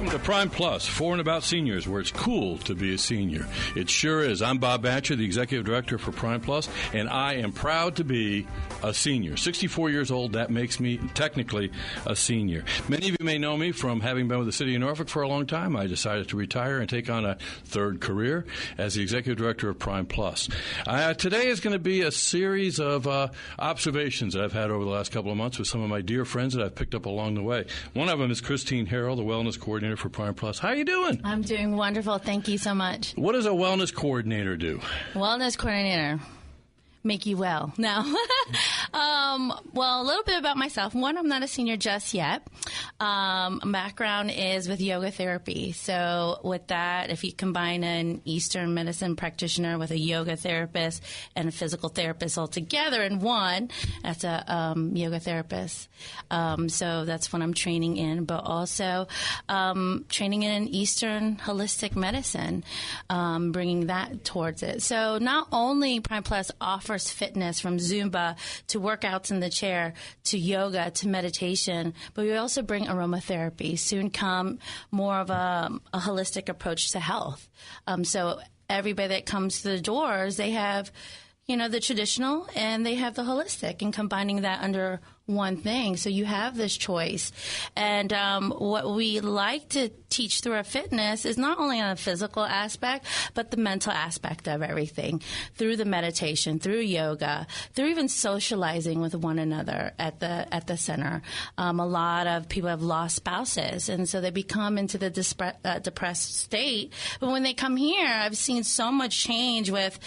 Welcome to Prime Plus, for and about seniors, where it's cool to be a senior. It sure is. I'm Bob Batcher, the Executive Director for Prime Plus, and I am proud to be a senior. 64 years old, that makes me technically a senior. Many of you may know me from having been with the City of Norfolk for a long time. I decided to retire and take on a third career as the Executive Director of Prime Plus. Today is going to be a series of observations that I've had over the last couple of months with some of my dear friends that I've picked up along the way. One of them is Christine Harrell, the Wellness Coordinator for Prime Plus. How are you doing? I'm doing wonderful. Thank you so much. What does a Wellness Coordinator do? Wellness Coordinator. Make you well. No. Well, a little bit about myself. One, I'm not a senior just yet. Background is with yoga therapy. So with that, if you combine an Eastern medicine practitioner with a yoga therapist and a physical therapist all together in one, that's a yoga therapist. So that's what I'm training in, but also training in Eastern holistic medicine, bringing that towards it. So not only Prime Plus offers fitness from Zumba to workouts in the chair to yoga to meditation, but we also bring aromatherapy. Soon come more of a holistic approach to health. So everybody that comes to the doors, they have, the traditional and they have the holistic, and combining that under one thing. So you have this choice. And what we like to teach through our fitness is not only on the physical aspect, but the mental aspect of everything, through the meditation, through yoga, through even socializing with one another at the center. A lot of people have lost spouses, and so they become into the depressed state. But when they come here, I've seen so much change with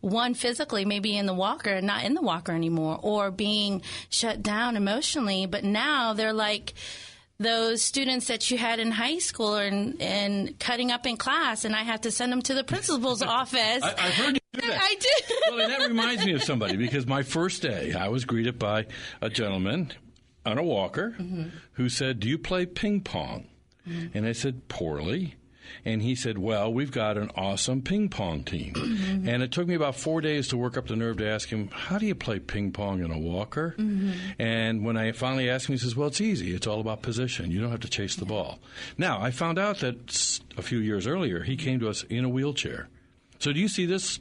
one physically, maybe in the walker, not in the walker anymore, or being shut down emotionally. But now they're like those students that you had in high school and cutting up in class, and I have to send them to the principal's office. I heard you do that. I did. Well, and that reminds me of somebody, because my first day, I was greeted by a gentleman on a walker who said, "Do you play ping pong?" And I said, "Poorly." And he said, "Well, we've got an awesome ping pong team." And it took me about 4 days to work up the nerve to ask him, "How do you play ping pong in a walker?" And when I finally asked him, he says, "Well, it's easy. It's all about position. You don't have to chase the ball." Now, I found out that a few years earlier, he came to us in a wheelchair. So do you see this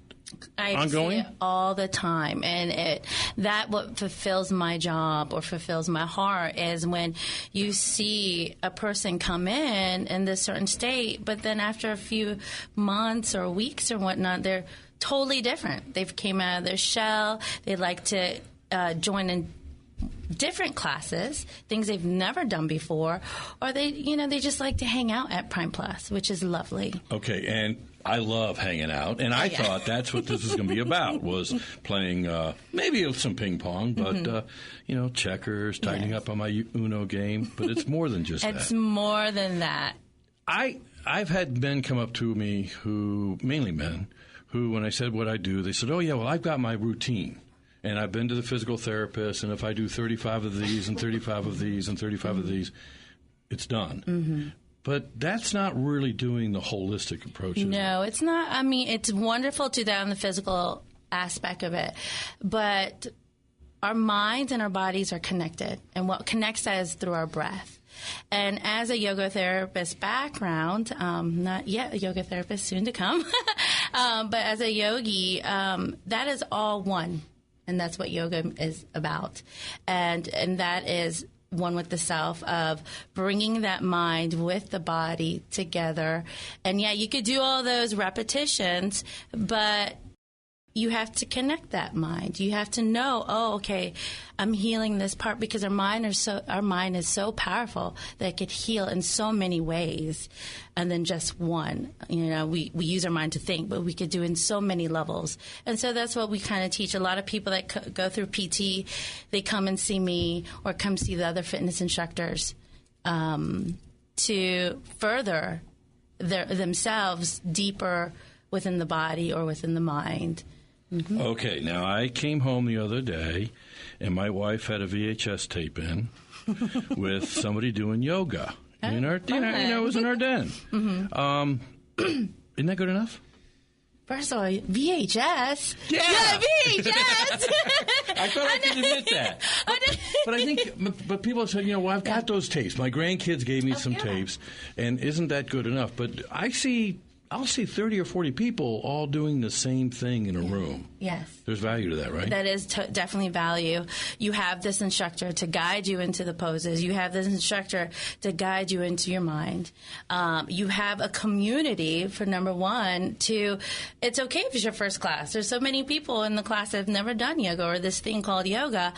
ongoing? I see it all the time, and that what fulfills my job or fulfills my heart is when you see a person come in this certain state, but then after a few months or weeks or whatnot, they're totally different. They've came out of their shell. They like to join in different classes, things they've never done before, or they just like to hang out at Prime Plus, which is lovely. Okay, and I love hanging out, and I thought that's what this was going to be about, was playing maybe some ping pong, but, checkers, tightening up on my Uno game, but it's more than just that. It's more than that. I've had men come up to me mainly men, who, when I said what I do, they said, "Oh, yeah, well, I've got my routine. And I've been to the physical therapist, and if I do 35 of these and 35 of these and 35 of these, it's done." But that's not really doing the holistic approach. No, it's not. I mean, it's wonderful to do that on the physical aspect of it. But our minds and our bodies are connected. And what connects us is through our breath. And as a yoga therapist background, not yet a yoga therapist, soon to come, but as a yogi, that is all one. And that's what yoga is about. And that is one with the self, of bringing that mind with the body together. And yeah, you could do all those repetitions, but you have to connect that mind. You have to know, oh, okay, I'm healing this part, because our mind is so powerful that it could heal in so many ways, and then just one. We use our mind to think, but we could do in so many levels. And so that's what we kind of teach. A lot of people that go through PT, they come and see me or come see the other fitness instructors to further themselves deeper within the body or within the mind. Okay, now I came home the other day, and my wife had a VHS tape in with somebody doing yoga. In our, it was in our den. Isn't that good enough? First of all, VHS. Yeah, VHS. I thought I could admit that. But I think, but people say, well, I've got those tapes. My grandkids gave me some tapes, and isn't that good enough? But I'll see 30 or 40 people all doing the same thing in a room. Yes. There's value to that, right? That is definitely value. You have this instructor to guide you into the poses. You have this instructor to guide you into your mind. You have a community, for number one, it's okay if it's your first class. There's so many people in the class that have never done yoga or this thing called yoga.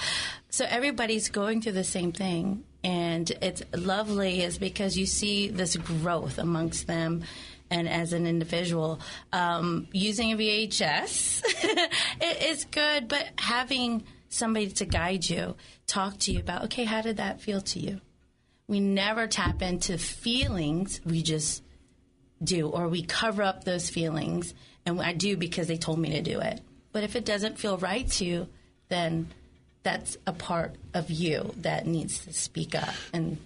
So everybody's going through the same thing. And it's lovely is because you see this growth amongst them. And as an individual, using a VHS is good, but having somebody to guide you, talk to you about, okay, how did that feel to you? We never tap into feelings. We just do, or we cover up those feelings. And I do because they told me to do it. But if it doesn't feel right to you, then that's a part of you that needs to speak up And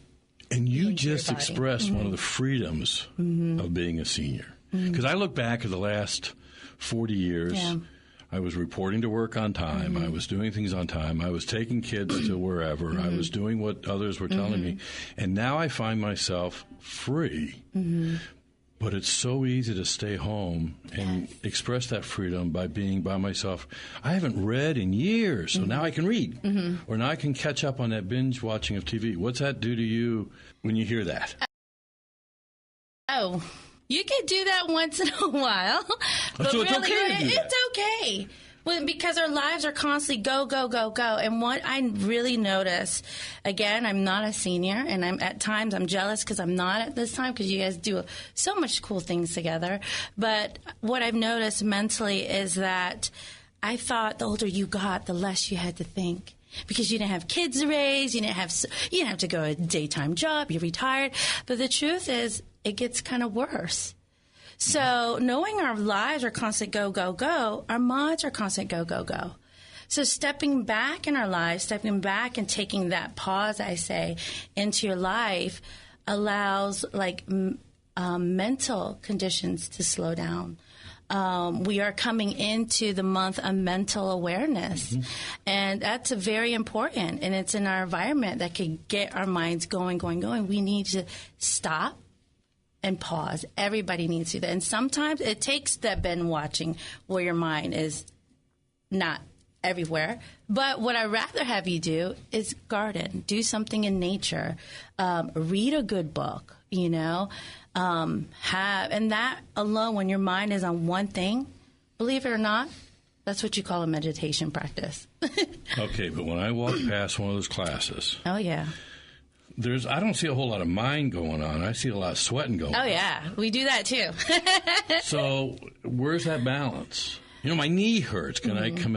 you just expressed one of the freedoms of being a senior. Because I look back at the last 40 years. Yeah. I was reporting to work on time. I was doing things on time. I was taking kids to wherever. I was doing what others were telling me. And now I find myself free. But it's so easy to stay home and express that freedom by being by myself. I haven't read in years, so now I can read. Or now I can catch up on that binge watching of TV. What's that do to you when you hear that? Oh, you can do that once in a while. But so it's really, okay to do that. It's okay. Well, because our lives are constantly go, go, go, go. And what I really notice, again, I'm not a senior, and at times I'm jealous because I'm not at this time because you guys do so much cool things together. But what I've noticed mentally is that I thought the older you got, the less you had to think. Because you didn't have kids to raise, you didn't have to go a daytime job, you're retired. But the truth is, it gets kind of worse. So knowing our lives are constant go, go, go, our minds are constant go, go, go. So stepping back in our lives, stepping back and taking that pause, I say, into your life allows mental conditions to slow down. We are coming into the month of mental awareness, and that's very important, and it's in our environment that could get our minds going, going, going. We need to stop and pause. Everybody needs to do that. And sometimes it takes that binge watching where your mind is not everywhere. But what I'd rather have you do is garden, do something in nature, read a good book, and that alone, when your mind is on one thing, believe it or not, that's what you call a meditation practice. Okay, but when I walk past one of those classes, oh yeah, I don't see a whole lot of mind going on. I see a lot of sweating going on. Oh yeah, we do that too. So where's that balance? My knee hurts. Can I come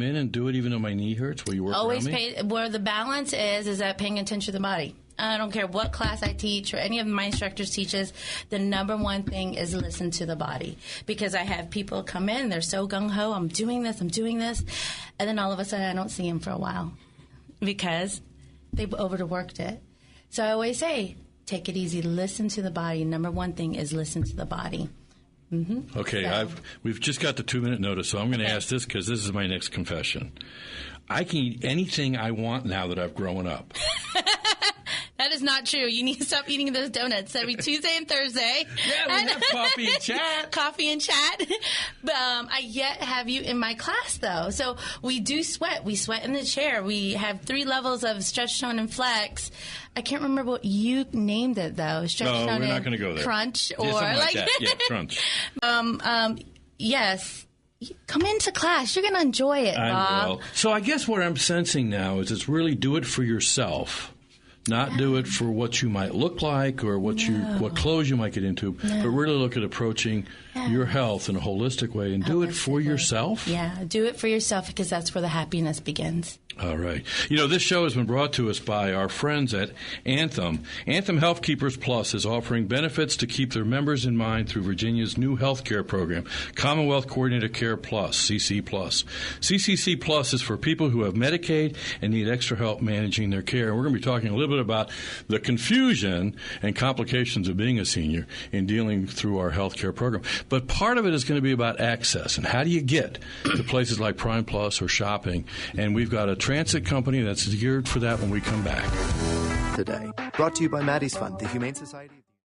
in and do it even though my knee hurts? Will you work always around me? Where the balance is that paying attention to the body. I don't care what class I teach or any of my instructors teaches, the number one thing is listen to the body. Because I have people come in, they're so gung-ho, I'm doing this, and then all of a sudden I don't see them for a while because they've overworked it. So I always say, take it easy, listen to the body. Number one thing is listen to the body. Okay, we've just got the 2-minute notice, so I'm going to ask this because this is my next confession. I can eat anything I want now that I've grown up. That is not true. You need to stop eating those donuts every Tuesday and Thursday. Yeah, we have coffee and chat. Coffee and chat. But I yet have you in my class, though. So we do sweat. We sweat in the chair. We have 3 levels of stretch, tone, and flex. I can't remember what you named it, though. Stretch, tone, we're not and going to go there. Crunch. Yeah, or something like that. Yeah, crunch. Yes. Come into class. You're going to enjoy it, Bob. I will. So I guess what I'm sensing now is it's really do it for yourself. Not do it for what you might look like or what clothes you might get into, but really look at approaching your health in a holistic way and do it for yourself. Yeah, do it for yourself because that's where the happiness begins. All right. This show has been brought to us by our friends at Anthem. Anthem Health Keepers Plus is offering benefits to keep their members in mind through Virginia's new health care program, Commonwealth Coordinated Care Plus, CC Plus. CCC Plus is for people who have Medicaid and need extra help managing their care. We're going to be talking a little bit bit about the confusion and complications of being a senior in dealing through our health care program. But part of it is going to be about access and how do you get to places like Primeplus or shopping. And we've got a transit company that's geared for that when we come back. Today, brought to you by Maddie's Fund, the Humane Society.